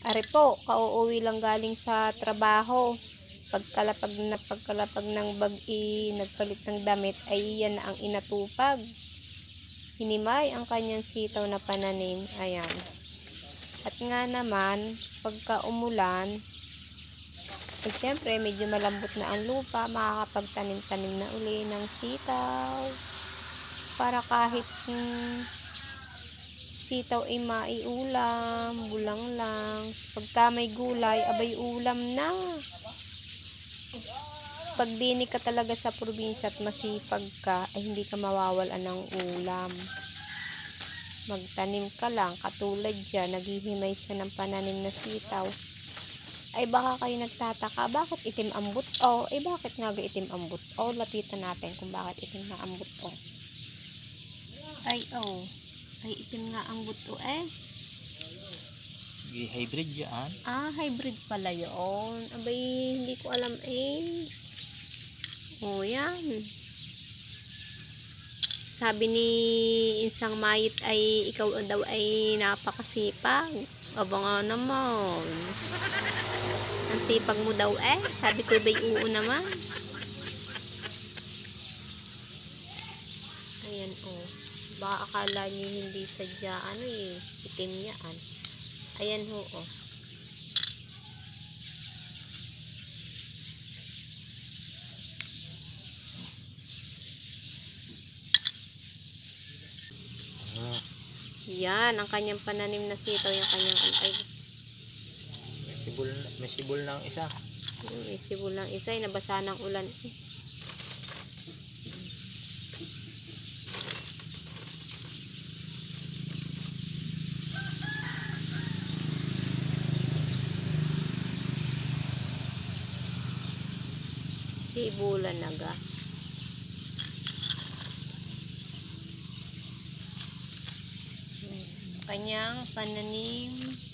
Ari po, kauuwi lang galing sa trabaho. Pagkalapag ng bag-i, nagpalit ng damit, ay yan na ang inatupag. Hinimay ang kanyang sitaw na pananim. Ayan. At nga naman, pagka umulan, ay syempre, medyo malambot na ang lupa, makakapagtanim-tanim na uli ng sitaw. Para kahit sitaw ay maiulam, bulang lang. Pagka may gulay, abay ulam na. Pag dini ka talaga sa probinsya at masipag ka, ay hindi ka mawawalan ng ulam. Magtanim ka lang, katulad dyan, naghihimay siya ng pananim na sitaw. Ay baka kayo nagtataka, bakit itim ang buto? Ay bakit nga itim ang buto? Lapitan natin kung bakit itim na ang buto. Ay ay itim nga ang buto eh. Hybrid yan. Hybrid pala yun. Abay, hindi ko alam eh. Yan. Sabi ni Insang Mayit ay ikaw daw ay napakasipag. Aba nga naman. Ang sipag mo daw eh. Sabi ko ba'y oo naman. Ayan Baka akala niyo hindi sadya itim yan. Ayan Yan, ang kanyang pananim na sitaw, yung kanyang may sibol na ang isa. May sibol lang isa, nabasa ng ulan. Sibulan naga. Kanyang pananim